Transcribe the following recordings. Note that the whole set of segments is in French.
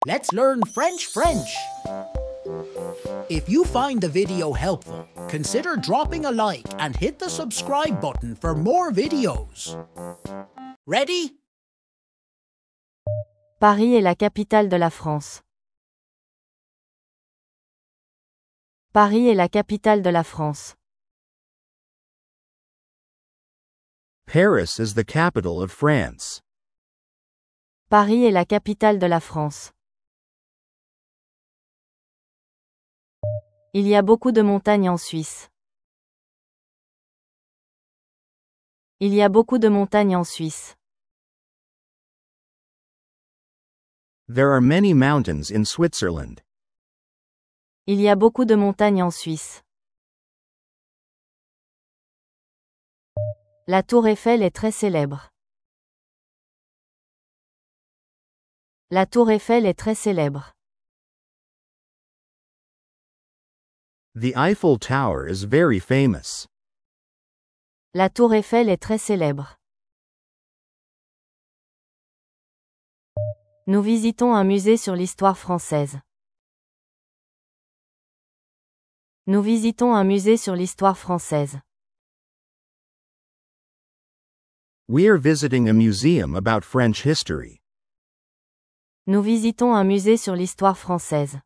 Let's learn French. If you find the video helpful, consider dropping a like and hit the subscribe button for more videos. Ready? Paris est la capitale de la France. Paris est la capitale de la France. Paris is the capital of France. Paris est la capitale de la France. Il y a beaucoup de montagnes en Suisse. Il y a beaucoup de montagnes en Suisse. There are many mountains in Switzerland. Il y a beaucoup de montagnes en Suisse. La tour Eiffel est très célèbre. La tour Eiffel est très célèbre. The Eiffel Tower is very famous. La tour Eiffel est très célèbre. Nous visitons un musée sur l'histoire française. Nous visitons un musée sur l'histoire française. We are visiting a museum about French history. Nous visitons un musée sur l'histoire française.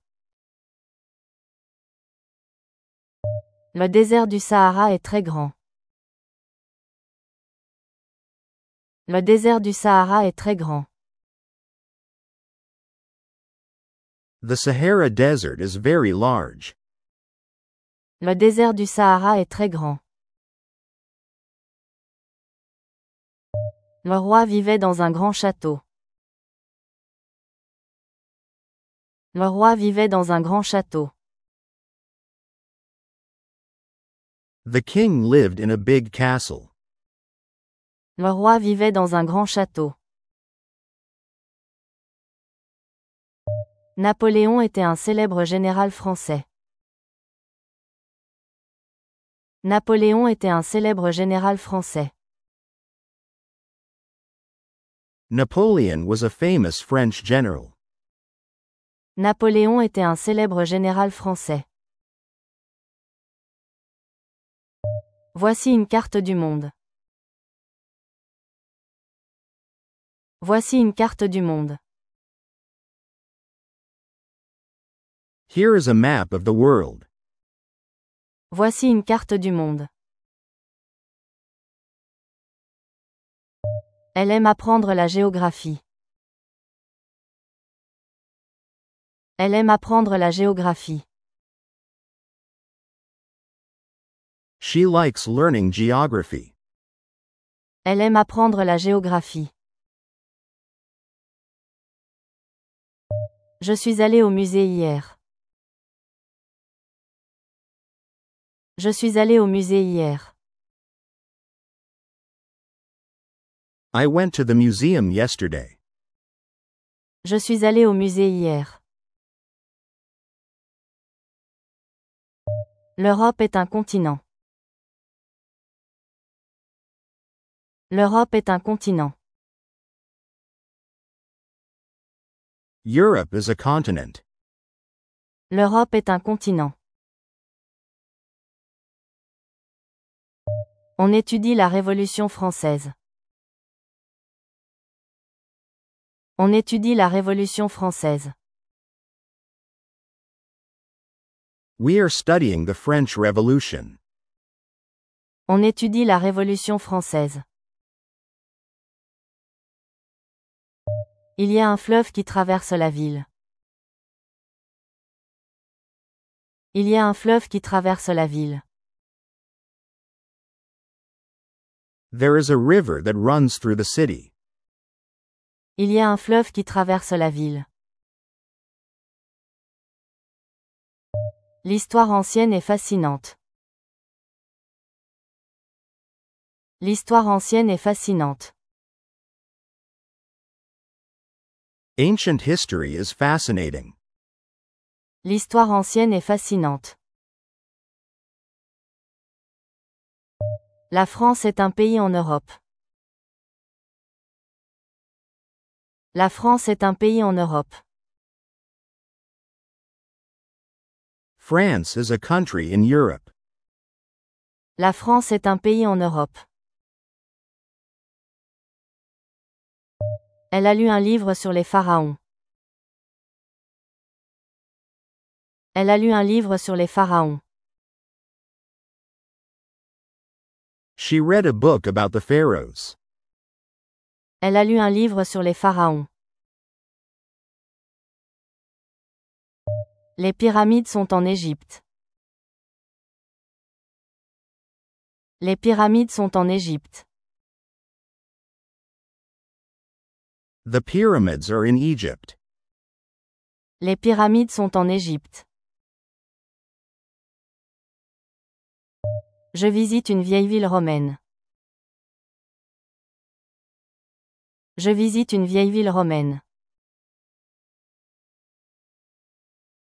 Le désert du Sahara est très grand. Le désert du Sahara est très grand. The Sahara Desert is very large. Le désert du Sahara est très grand. Le roi vivait dans un grand château. Le roi vivait dans un grand château. The king lived in a big castle. Le roi vivait dans un grand château. Napoléon était un célèbre général français. Napoléon était un célèbre général français. Napoleon was a famous French general. Napoléon était un célèbre général français. Voici une carte du monde. Voici une carte du monde. Here is a map of the world. Voici une carte du monde. Elle aime apprendre la géographie. Elle aime apprendre la géographie. She likes learning geography. Elle aime apprendre la géographie. Je suis allé au musée hier. Je suis allé au musée hier. I went to the museum yesterday. Je suis allé au musée hier. L'Europe est un continent. L'Europe est un continent. Europe is a continent. L'Europe est un continent. On étudie la Révolution française. On étudie la Révolution française. We are studying the French Revolution. On étudie la Révolution française. Il y a un fleuve qui traverse la ville. Il y a un fleuve qui traverse la ville. There is a river that runs through the city. Il y a un fleuve qui traverse la ville. L'histoire ancienne est fascinante. L'histoire ancienne est fascinante. Ancient history is fascinating. L'histoire ancienne est fascinante. La France est un pays en Europe. La France est un pays en Europe. France is a country in Europe. La France est un pays en Europe. Elle a lu un livre sur les pharaons. Elle a lu un livre sur les pharaons. She read a book about the pharaohs. Elle a lu un livre sur les pharaons. Les pyramides sont en Égypte. Les pyramides sont en Égypte. The pyramids are in Egypt. Les pyramides sont en Égypte. Je visite une vieille ville romaine. Je visite une vieille ville romaine.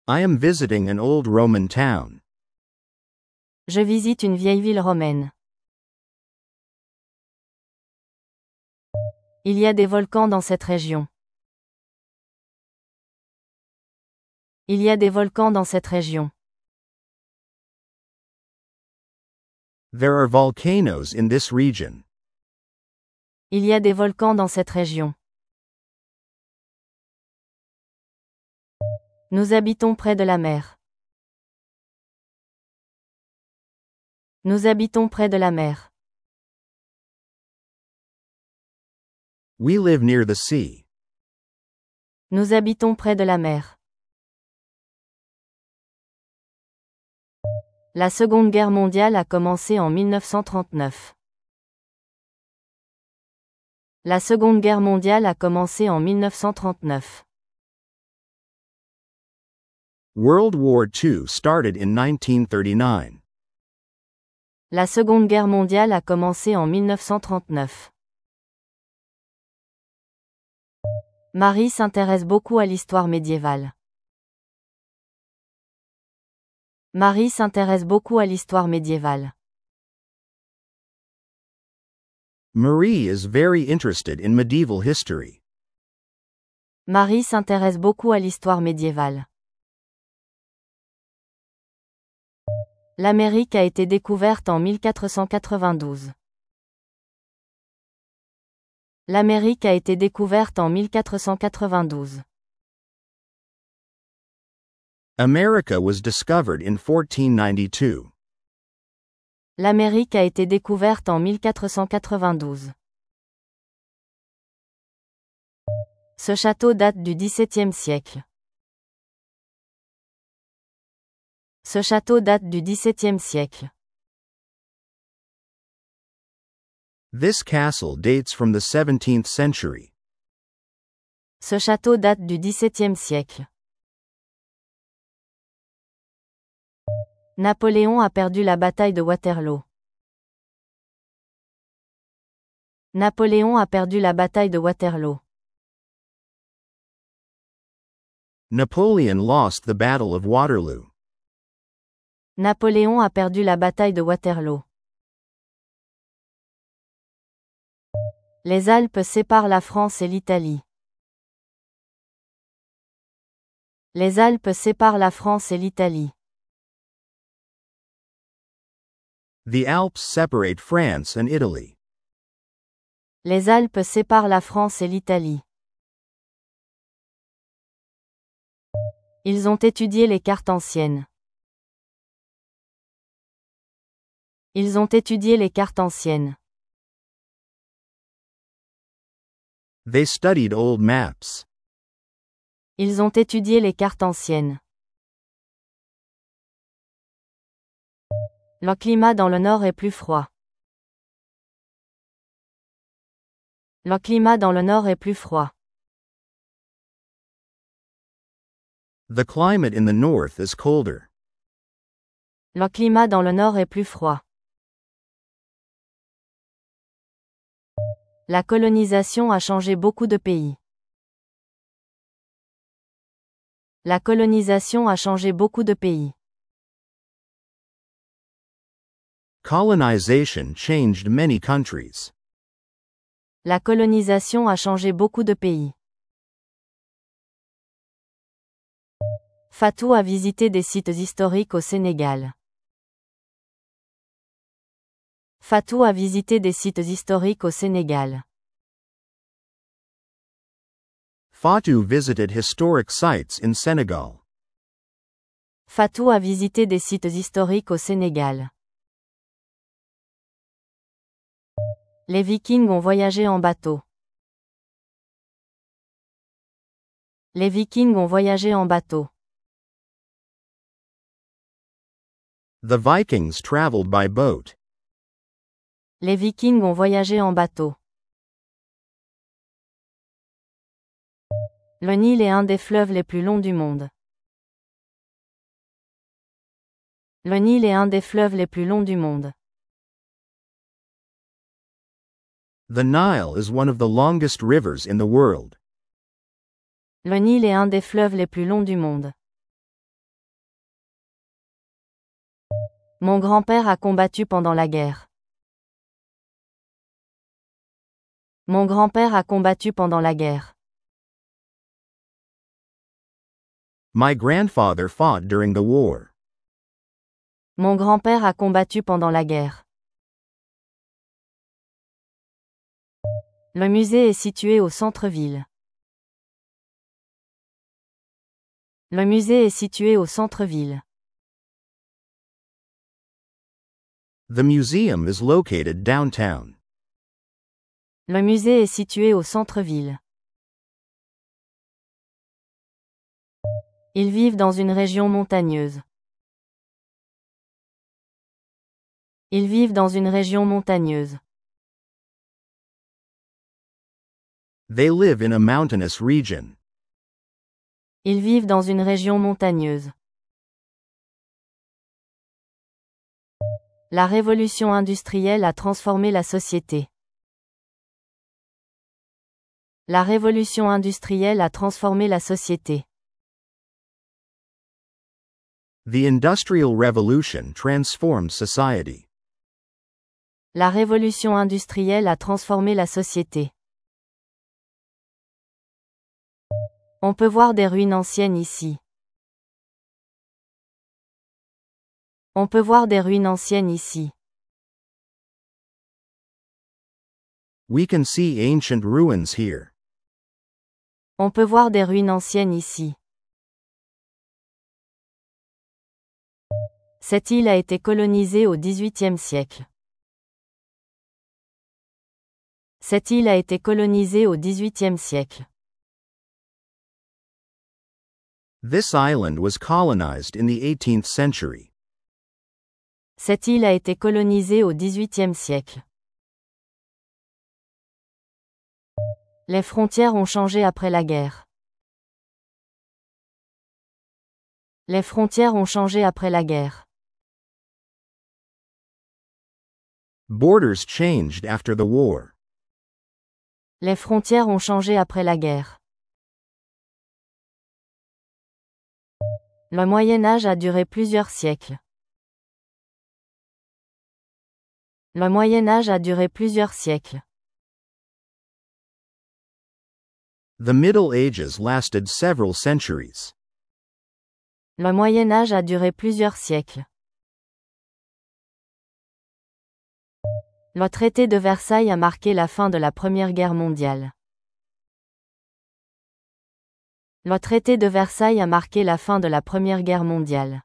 I am visiting an old Roman town. Je visite une vieille ville romaine. Il y a des volcans dans cette région. Il y a des volcans dans cette région. There are volcanoes in this region. Il y a des volcans dans cette région. Nous habitons près de la mer. Nous habitons près de la mer. We live near the sea. Nous habitons près de la mer. La Seconde Guerre mondiale a commencé en 1939. La Seconde Guerre mondiale a commencé en 1939. World War II started in 1939. La Seconde Guerre mondiale a commencé en 1939. Marie s'intéresse beaucoup à l'histoire médiévale. Marie s'intéresse beaucoup à l'histoire médiévale. Marie is very interested in medieval history. Marie s'intéresse beaucoup à l'histoire médiévale. L'Amérique a été découverte en 1492. L'Amérique a été découverte en 1492. America was discovered in 1492. L'Amérique a été découverte en 1492. Ce château date du XVIIe siècle. Ce château date du XVIIe siècle. This castle dates from the 17th century. Ce château date du XVIIe siècle. Napoléon a perdu la bataille de Waterloo. Napoléon a perdu la bataille de Waterloo. Napoleon lost the Battle of Waterloo. Napoléon a perdu la bataille de Waterloo. Les Alpes séparent la France et l'Italie. Les Alpes séparent la France et l'Italie. The Alps separate France and Italy. Les Alpes séparent la France et l'Italie. Ils ont étudié les cartes anciennes. Ils ont étudié les cartes anciennes. They studied old maps. Ils ont étudié les cartes anciennes. Le climat dans le nord est plus froid. Le climat dans le nord est plus froid. The climate in the north is colder. Le climat dans le nord est plus froid. La colonisation a changé beaucoup de pays. La colonisation a changé beaucoup de pays. Colonization changed many countries. La colonisation a changé beaucoup de pays. Fatou a visité des sites historiques au Sénégal. Fatou a visité des sites historiques au Sénégal. Fatou visited historic sites in Senegal. Fatou a visité des sites historiques au Sénégal. Les Vikings ont voyagé en bateau. Les Vikings ont voyagé en bateau. The Vikings traveled by boat. Les Vikings ont voyagé en bateau. Le Nil est un des fleuves les plus longs du monde. Le Nil est un des fleuves les plus longs du monde. The Nile is one of the longest rivers in the world. Le Nil est un des fleuves les plus longs du monde. Mon grand-père a combattu pendant la guerre. Mon grand-père a combattu pendant la guerre. My grandfather fought during the war. Mon grand-père a combattu pendant la guerre. Le musée est situé au centre-ville. Le musée est situé au centre-ville. The museum is located downtown. Le musée est situé au centre-ville. Ils vivent dans une région montagneuse. Ils vivent dans une région montagneuse. They live in a mountainous region. Ils vivent dans une région montagneuse. La révolution industrielle a transformé la société. La révolution industrielle a transformé la société. The Industrial Revolution transformed society. La révolution industrielle a transformé la société. On peut voir des ruines anciennes ici. On peut voir des ruines anciennes ici. We can see ancient ruins here. On peut voir des ruines anciennes ici. Cette île a été colonisée au XVIIIe siècle. Cette île a été colonisée au XVIIIe siècle. This island was colonized in the 18th century. Cette île a été colonisée au XVIIIe siècle. Les frontières ont changé après la guerre. Les frontières ont changé après la guerre. Borders changed after the war. Les frontières ont changé après la guerre. Le Moyen Âge a duré plusieurs siècles. Le Moyen Âge a duré plusieurs siècles. The Middle Ages lasted several centuries. Le Moyen Âge a duré plusieurs siècles. Le traité de Versailles a marqué la fin de la Première Guerre mondiale. Le traité de Versailles a marqué la fin de la Première Guerre mondiale.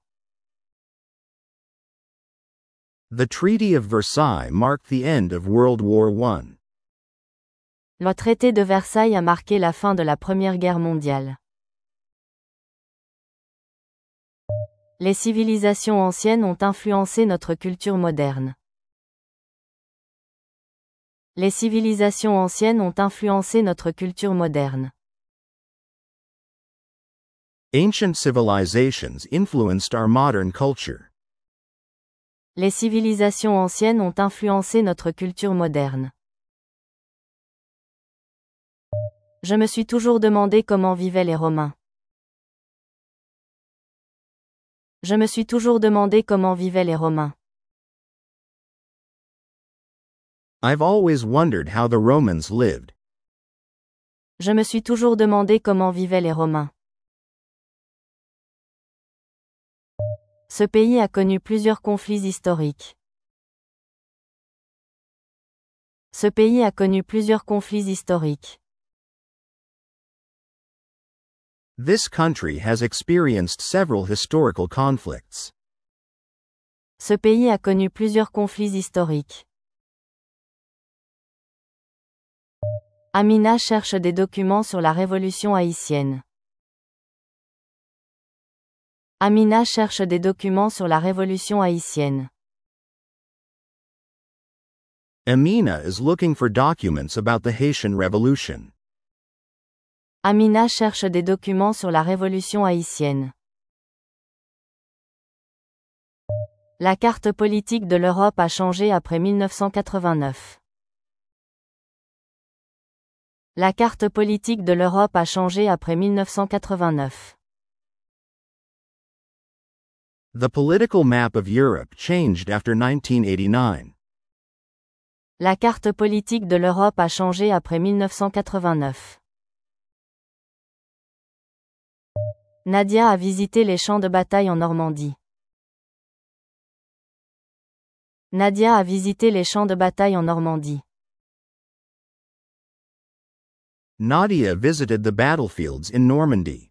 The Treaty of Versailles marked the end of World War I. Le traité de Versailles a marqué la fin de la Première Guerre mondiale. Les civilisations anciennes ont influencé notre culture moderne. Les civilisations anciennes ont influencé notre culture moderne. Ancient civilizations influenced our modern culture. Les civilisations anciennes ont influencé notre culture moderne. Je me suis toujours demandé comment vivaient les Romains. Je me suis toujours demandé comment vivaient les Romains. I've always wondered how the Romans lived. Je me suis toujours demandé comment vivaient les Romains. Ce pays a connu plusieurs conflits historiques. Ce pays a connu plusieurs conflits historiques. This country has experienced several historical conflicts. Ce pays a connu plusieurs conflits historiques. Amina cherche des documents sur la révolution haïtienne. Amina cherche des documents sur la révolution haïtienne. Amina is looking for documents about the Haitian Revolution. Amina cherche des documents sur la révolution haïtienne. La carte politique de l'Europe a changé après 1989. La carte politique de l'Europe a changé après 1989. The political map of Europe changed after 1989. La carte politique de l'Europe a changé après 1989. Nadia a visité les champs de bataille en Normandie. Nadia a visité les champs de bataille en Normandie. Nadia visited the battlefields in Normandy.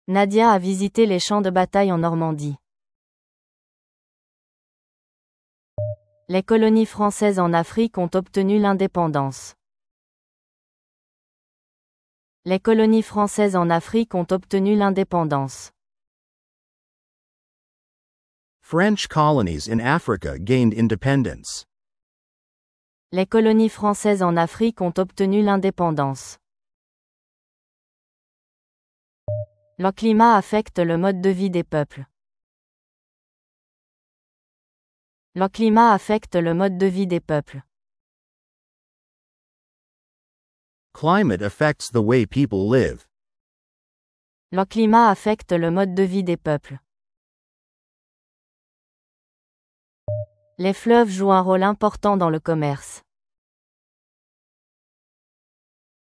Nadia a visité les champs de bataille en Normandie. Les colonies françaises en Afrique ont obtenu l'indépendance. Les colonies françaises en Afrique ont obtenu l'indépendance. French colonies in Africa gained independence. Les colonies françaises en Afrique ont obtenu l'indépendance. Le climat affecte le mode de vie des peuples. Le climat affecte le mode de vie des peuples. Climate affects the way people live. Le climat affecte le mode de vie des peuples. Les fleuves jouent un rôle important dans le commerce.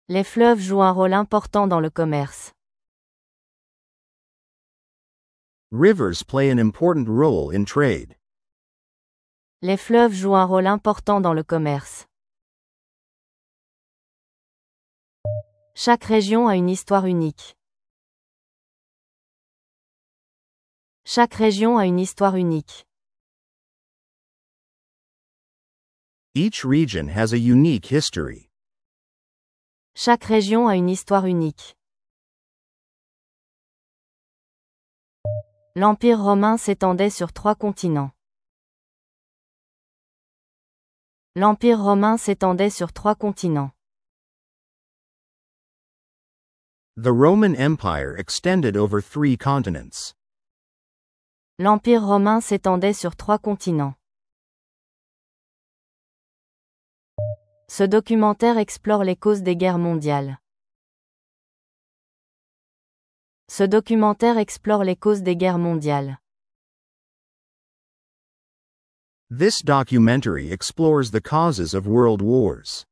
Les fleuves jouent un rôle important dans le commerce. Rivers play an important role in trade. Les fleuves jouent un rôle important dans le commerce. Chaque région a une histoire unique. Chaque région a une histoire unique. Each region has a unique history. Chaque région a une histoire unique. L'Empire romain s'étendait sur 3 continents. L'Empire romain s'étendait sur 3 continents. The Roman Empire extended over 3 continents. L'Empire romain s'étendait sur 3 continents. Ce documentaire explore les causes des guerres mondiales. Ce documentaire explore les causes des guerres mondiales. This documentary explores the causes of world wars.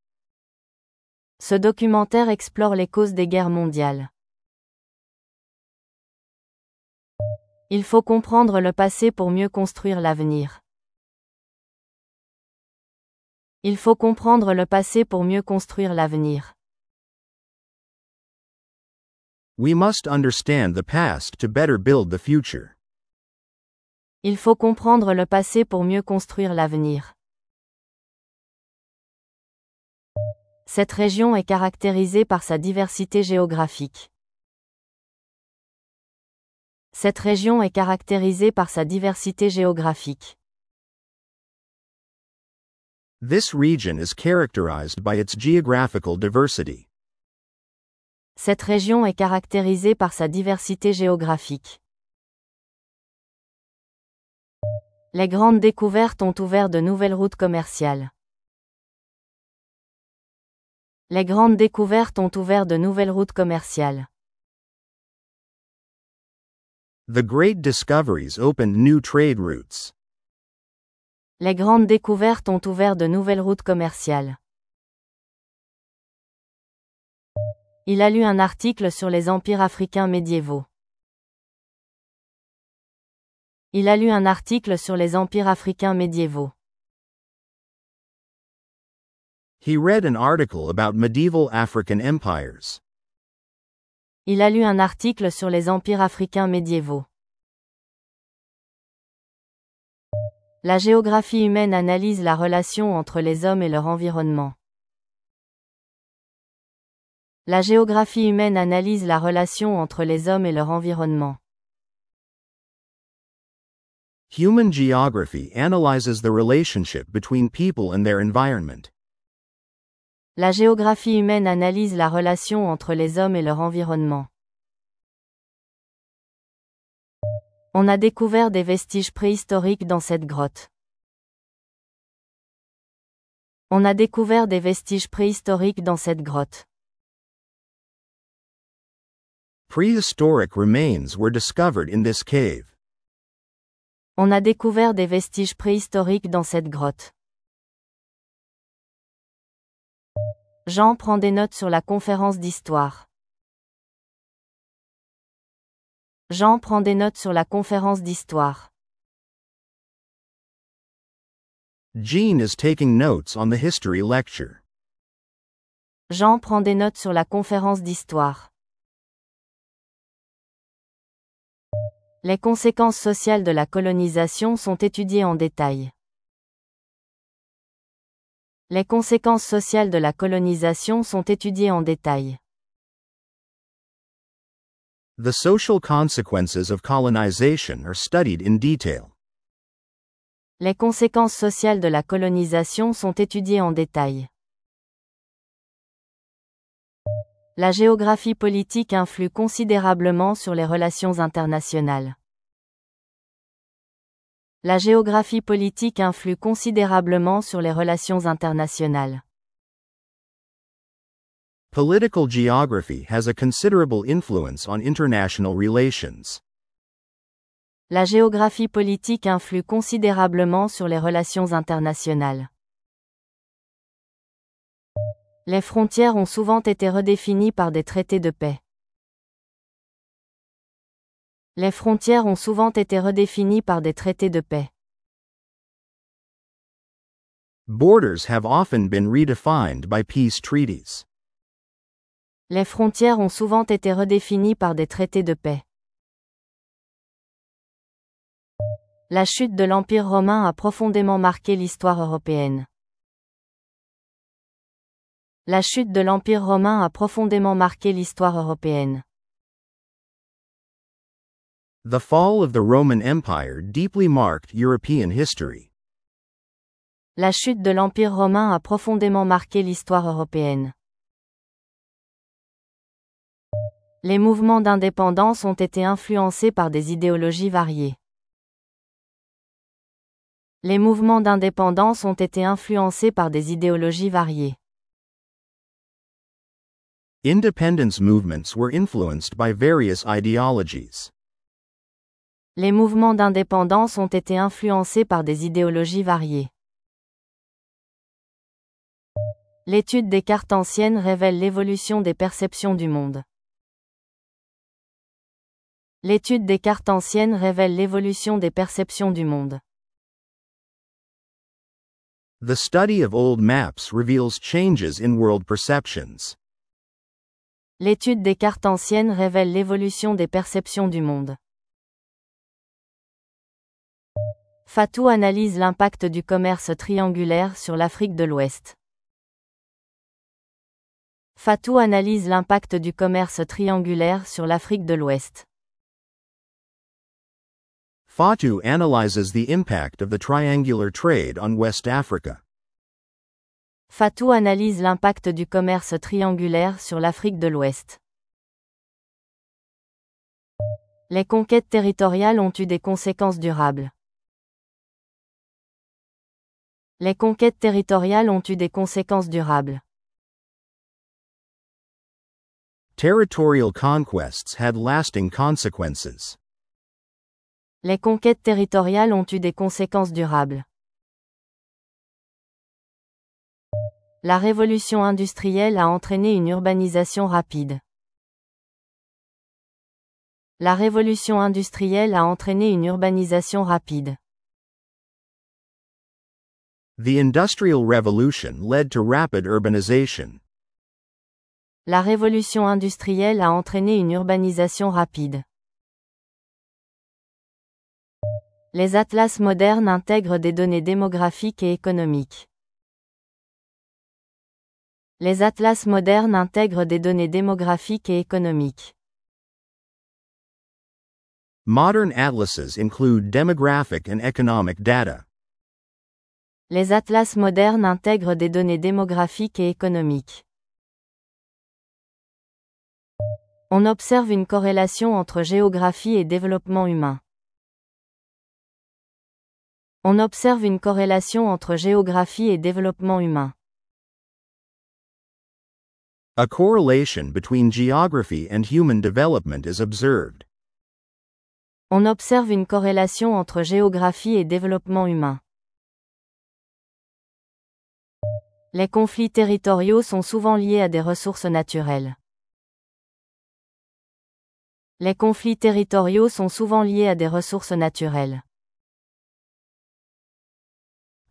Ce documentaire explore les causes des guerres mondiales. Il faut comprendre le passé pour mieux construire l'avenir. Il faut comprendre le passé pour mieux construire l'avenir. We must understand the past to better build the future. Il faut comprendre le passé pour mieux construire l'avenir. Cette région est caractérisée par sa diversité géographique. Cette région est caractérisée par sa diversité géographique. This region is characterized by its geographical diversity. Cette région est caractérisée par sa diversité géographique. Les grandes découvertes ont ouvert de nouvelles routes commerciales. Les grandes découvertes ont ouvert de nouvelles routes commerciales. The great discoveries opened new trade routes. Les grandes découvertes ont ouvert de nouvelles routes commerciales. Il a lu un article sur les empires africains médiévaux. Il a lu un article sur les empires africains médiévaux. He read an article about medieval African empires. Il a lu un article sur les empires africains médiévaux. La géographie humaine analyse la relation entre les hommes et leur environnement. La géographie humaine analyse la relation entre les hommes et leur environnement. Human geography analyzes the relationship between people and their environment. La géographie humaine analyse la relation entre les hommes et leur environnement. On a découvert des vestiges préhistoriques dans cette grotte. On a découvert des vestiges préhistoriques dans cette grotte. Prehistoric remains were discovered in this cave. On a découvert des vestiges préhistoriques dans cette grotte. Jean prend des notes sur la conférence d'histoire. Jean prend des notes sur la conférence d'histoire. Jean is taking notes on the history lecture. Jean prend des notes sur la conférence d'histoire. Les conséquences sociales de la colonisation sont étudiées en détail. Les conséquences sociales de la colonisation sont étudiées en détail. The social consequences of colonization are studied in detail. Les conséquences sociales de la colonisation sont étudiées en détail. La géographie politique influe considérablement sur les relations internationales. La géographie politique influe considérablement sur les relations internationales. Political geography has a considerable influence on international relations. La géographie politique influe considérablement sur les relations internationales. Les frontières ont souvent été redéfinies par des traités de paix. Les frontières ont souvent été redéfinies par des traités de paix. Borders have often been redefined by peace treaties. Les frontières ont souvent été redéfinies par des traités de paix. La chute de l'Empire romain a profondément marqué l'histoire européenne. La chute de l'Empire romain a profondément marqué l'histoire européenne. The fall of the Roman Empire deeply marked European history. La chute de l'Empire romain a profondément marqué l'histoire européenne. Les mouvements d'indépendance ont été influencés par des idéologies variées. Les mouvements d'indépendance ont été influencés par des idéologies variées. Independence movements were influenced by various ideologies. Les mouvements d'indépendance ont été influencés par des idéologies variées. L'étude des cartes anciennes révèle l'évolution des perceptions du monde. L'étude des cartes anciennes révèle l'évolution des perceptions du monde. The study of old maps reveals changes in world perceptions. L'étude des cartes anciennes révèle l'évolution des perceptions du monde. Fatou analyse l'impact du commerce triangulaire sur l'Afrique de l'Ouest. Fatou analyse l'impact du commerce triangulaire sur l'Afrique de l'Ouest. Fatou analyzes the impact of the triangular trade on West Africa. Fatou analyse l'impact du commerce triangulaire sur l'Afrique de l'Ouest. Les conquêtes territoriales ont eu des conséquences durables. Les conquêtes territoriales ont eu des conséquences durables. Territorial conquests had lasting consequences. Les conquêtes territoriales ont eu des conséquences durables. La révolution industrielle a entraîné une urbanisation rapide. La révolution industrielle a entraîné une urbanisation rapide. The Industrial Revolution led to rapid urbanization. La révolution industrielle a entraîné une urbanisation rapide. Les atlas modernes intègrent des données démographiques et économiques. Les atlas modernes intègrent des données démographiques et économiques. Modern atlases include demographic and economic data. Les atlas modernes intègrent des données démographiques et économiques. On observe une corrélation entre géographie et développement humain. On observe une corrélation entre géographie et développement humain. A correlation between geography and human development is observed. On observe une corrélation entre géographie et développement humain. Les conflits territoriaux sont souvent liés à des ressources naturelles. Les conflits territoriaux sont souvent liés à des ressources naturelles.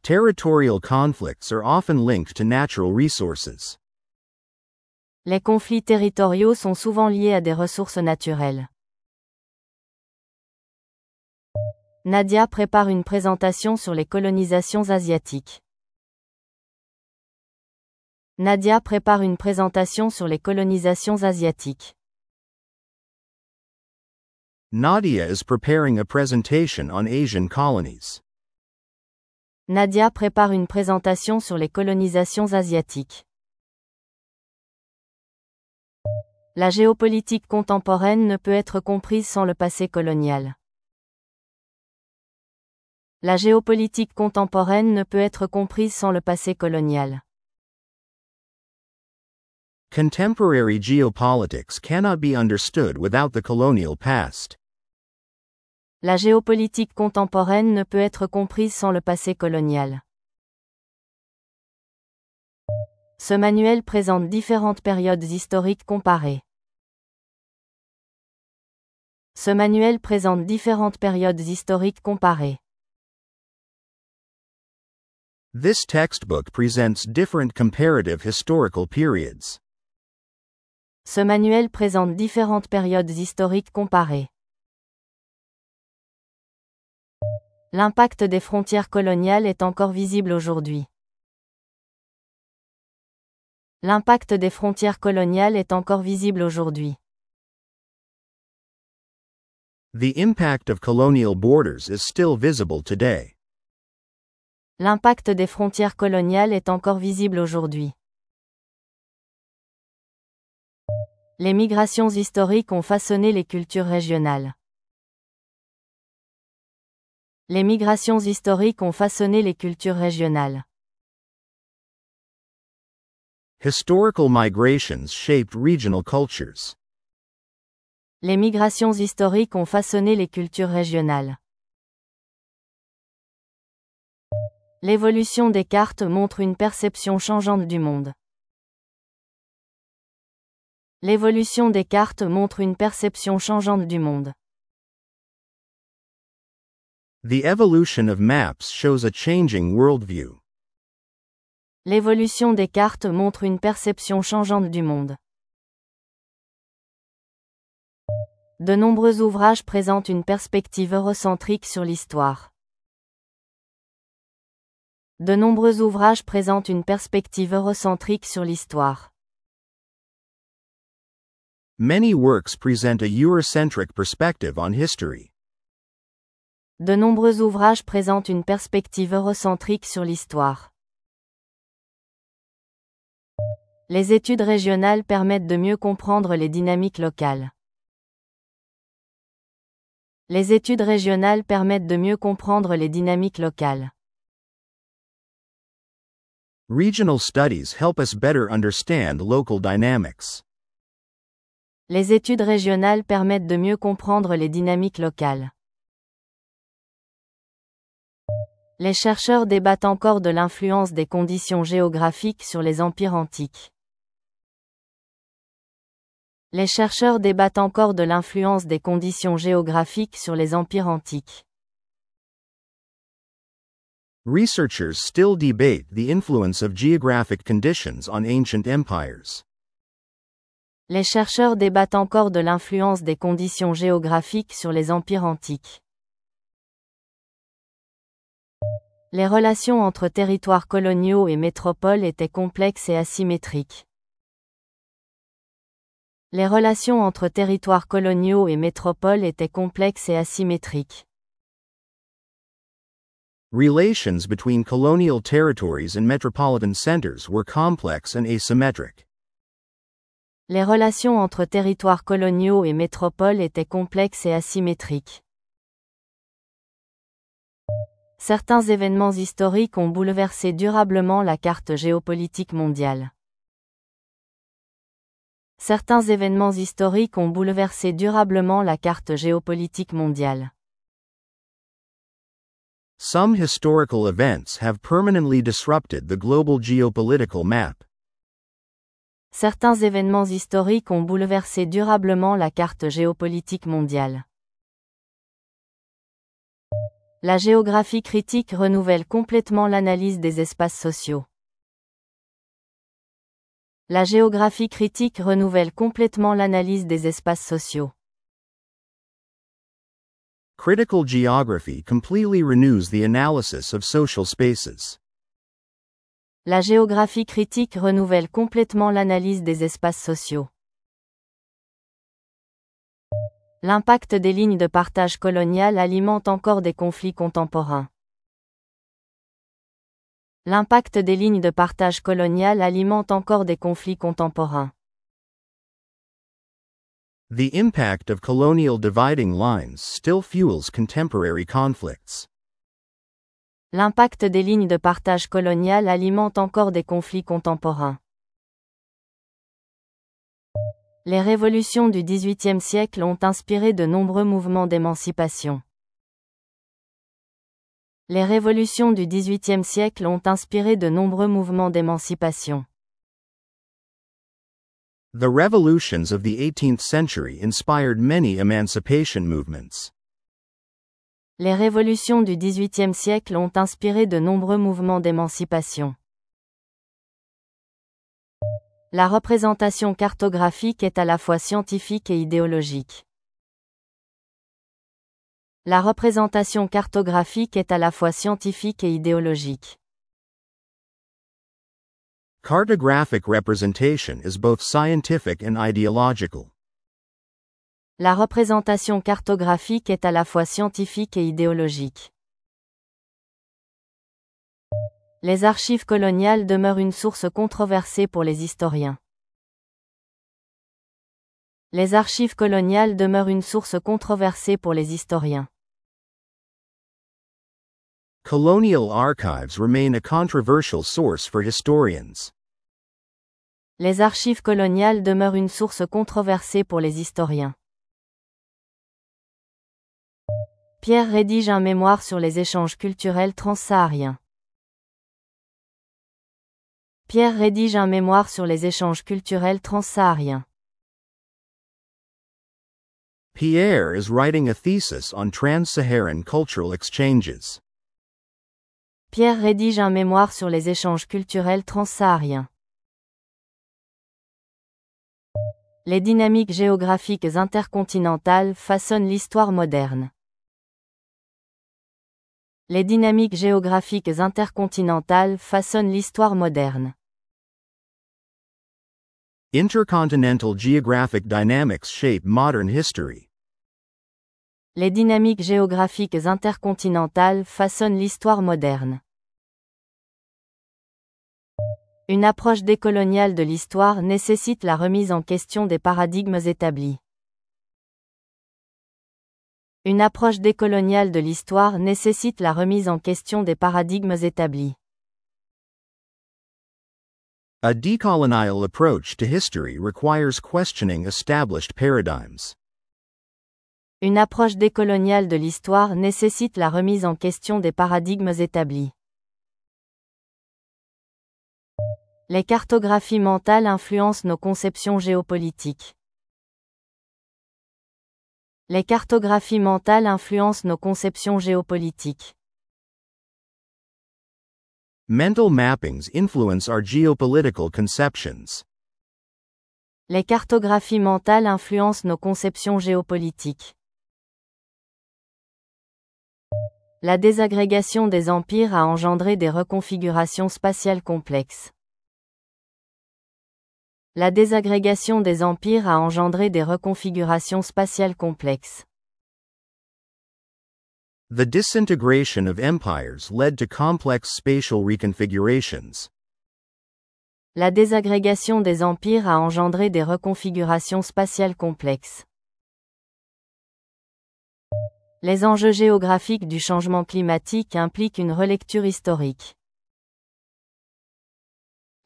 Territorial conflicts are often linked to natural resources. Les conflits territoriaux sont souvent liés à des ressources naturelles. Nadia prépare une présentation sur les colonisations asiatiques. Nadia prépare une présentation sur les colonisations asiatiques. Nadia is preparing a presentation on Asian colonies. Nadia prépare une présentation sur les colonisations asiatiques. La géopolitique contemporaine ne peut être comprise sans le passé colonial. La géopolitique contemporaine ne peut être comprise sans le passé colonial. Contemporary geopolitics cannot be understood without the colonial past. La géopolitique contemporaine ne peut être comprise sans le passé colonial. Ce manuel présente différentes périodes historiques comparées. Ce manuel présente différentes périodes historiques comparées. This textbook presents different comparative historical periods. Ce manuel présente différentes périodes historiques comparées. L'impact des frontières coloniales est encore visible aujourd'hui. L'impact des frontières coloniales est encore visible aujourd'hui. The impact of colonial borders is still visible today. L'impact des frontières coloniales est encore visible aujourd'hui. Les migrations historiques ont façonné les cultures régionales. Les migrations historiques ont façonné les cultures régionales. Historical migrations shaped regional cultures. Les migrations historiques ont façonné les cultures régionales. L'évolution des cartes montre une perception changeante du monde. L'évolution des cartes montre une perception changeante du monde. The evolution of maps shows a changing worldview. L'évolution des cartes montre une perception changeante du monde. De nombreux ouvrages présentent une perspective eurocentrique sur l'histoire. De nombreux ouvrages présentent une perspective eurocentrique sur l'histoire. Many works present a Eurocentric perspective on history. De nombreux ouvrages présentent une perspective eurocentrique sur l'histoire. Les études régionales permettent de mieux comprendre les dynamiques locales. Les études régionales permettent de mieux comprendre les dynamiques locales. Regional studies help us better understand local dynamics. Les études régionales permettent de mieux comprendre les dynamiques locales. Les chercheurs débattent encore de l'influence des conditions géographiques sur les empires antiques. Les chercheurs débattent encore de l'influence des conditions géographiques sur les empires antiques. Researchers still debate the influence of geographic conditions on ancient empires. Les chercheurs débattent encore de l'influence des conditions géographiques sur les empires antiques. Les relations entre territoires coloniaux et métropoles étaient complexes et asymétriques. Les relations entre territoires coloniaux et métropoles étaient complexes et asymétriques. Relations between colonial territories and metropolitan centers were complex and asymmetric. Les relations entre territoires coloniaux et métropoles étaient complexes et asymétriques. Certains événements historiques ont bouleversé durablement la carte géopolitique mondiale. Certains événements historiques ont bouleversé durablement la carte géopolitique mondiale. Some historical events have permanently disrupted the global geopolitical map. Certains événements historiques ont bouleversé durablement la carte géopolitique mondiale. La géographie critique renouvelle complètement l'analyse des espaces sociaux. La géographie critique renouvelle complètement l'analyse des espaces sociaux. Critical geography completely renews the analysis of social spaces. La géographie critique renouvelle complètement l'analyse des espaces sociaux. L'impact des lignes de partage coloniales alimente encore des conflits contemporains. L'impact des lignes de partage coloniales alimente encore des conflits contemporains. The impact of colonial dividing lines still fuels contemporary conflicts. L'impact des lignes de partage coloniales alimente encore des conflits contemporains. Les révolutions du XVIIIe siècle ont inspiré de nombreux mouvements d'émancipation. Les révolutions du XVIIIe siècle ont inspiré de nombreux mouvements d'émancipation. The revolutions of the 18th century inspired many emancipation movements. Les révolutions du XVIIIe siècle ont inspiré de nombreux mouvements d'émancipation. La représentation cartographique est à la fois scientifique et idéologique. La représentation cartographique est à la fois scientifique et idéologique. Cartographic representation is both scientific and ideological. La représentation cartographique est à la fois scientifique et idéologique. Les archives coloniales demeurent une source controversée pour les historiens. Les archives coloniales demeurent une source controversée pour les historiens. Colonial archives remain a controversial source for historians. Les archives coloniales demeurent une source controversée pour les historiens. Pierre rédige un mémoire sur les échanges culturels transsahariens. Pierre rédige un mémoire sur les échanges culturels transsahariens. Pierre is writing a thesis on trans-Saharan cultural exchanges. Pierre rédige un mémoire sur les échanges culturels transsahariens. Les dynamiques géographiques intercontinentales façonnent l'histoire moderne. Les dynamiques géographiques intercontinentales façonnent l'histoire moderne. Intercontinental geographic dynamics shape modern history. Les dynamiques géographiques intercontinentales façonnent l'histoire moderne. Une approche décoloniale de l'histoire nécessite la remise en question des paradigmes établis. Une approche décoloniale de l'histoire nécessite la remise en question des paradigmes établis. A decolonial approach to history requires questioning established paradigms. Une approche décoloniale de l'histoire nécessite la remise en question des paradigmes établis. Les cartographies mentales influencent nos conceptions géopolitiques. Les cartographies mentales influencent nos conceptions géopolitiques. Mental mappings influence our geopolitical conceptions. Les cartographies mentales influencent nos conceptions géopolitiques. La désagrégation des empires a engendré des reconfigurations spatiales complexes. La désagrégation des empires a engendré des reconfigurations spatiales complexes. The disintegration of empires led to complex spatial reconfigurations. La désagrégation des empires a engendré des reconfigurations spatiales complexes. Les enjeux géographiques du changement climatique impliquent une relecture historique.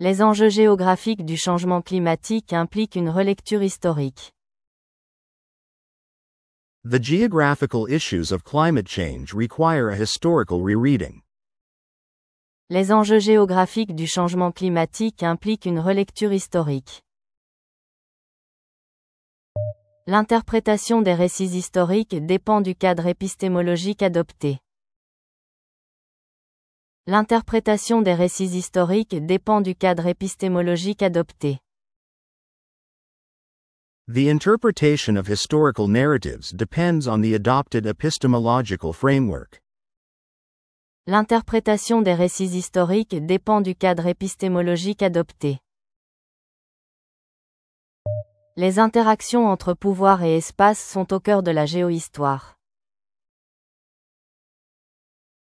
Les enjeux géographiques du changement climatique impliquent une relecture historique. The geographical issues of climate change require a historical rereading. Les enjeux géographiques du changement climatique impliquent une relecture historique. L'interprétation des récits historiques dépend du cadre épistémologique adopté. L'interprétation des récits historiques dépend du cadre épistémologique adopté. The interpretation of historical narratives depends on the adopted epistemological framework. L'interprétation des récits historiques dépend du cadre épistémologique adopté. Les interactions entre pouvoir et espace sont au cœur de la géohistoire.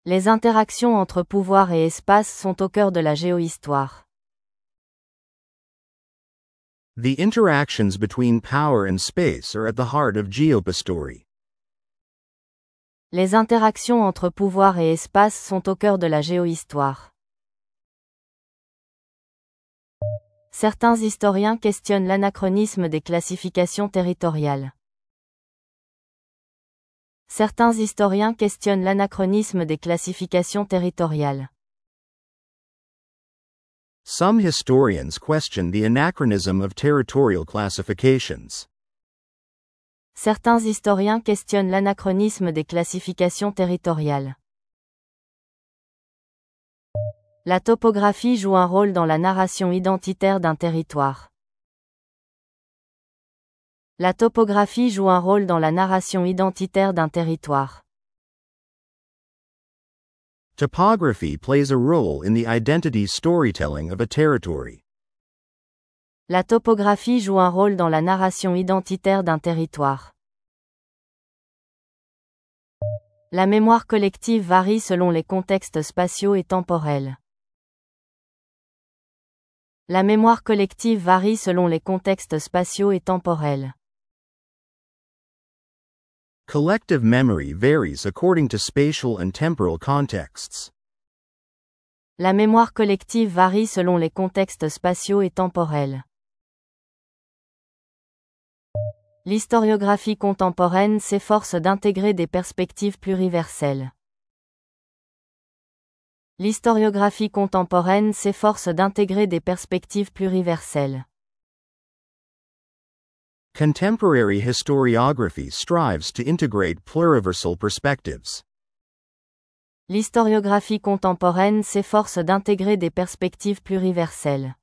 Les interactions entre pouvoir et espace sont au cœur de la géohistoire. The interactions between power and space are at the heart of geohistory. Les interactions entre pouvoir et espace sont au cœur de la géohistoire. Certains historiens questionnent l'anachronisme des classifications territoriales. Certains historiens questionnent l'anachronisme des classifications territoriales. Some historians question the anachronism of territorial classifications. Certains historiens questionnent l'anachronisme des classifications territoriales. La topographie joue un rôle dans la narration identitaire d'un territoire. La topographie joue un rôle dans la narration identitaire d'un territoire. Topography plays a role in the identity storytelling of a territory. La topographie joue un rôle dans la narration identitaire d'un territoire. La mémoire collective varie selon les contextes spatiaux et temporels. La mémoire collective varie selon les contextes spatiaux et temporels. Collective memory varies according to spatial and temporal contexts. La mémoire collective varie selon les contextes spatiaux et temporels. L'historiographie contemporaine s'efforce d'intégrer des perspectives pluriverselles. L'historiographie contemporaine s'efforce d'intégrer des perspectives pluriverselles. Contemporary historiography strives to integrate pluriversal perspectives. L'historiographie contemporaine s'efforce d'intégrer des perspectives pluriverselles.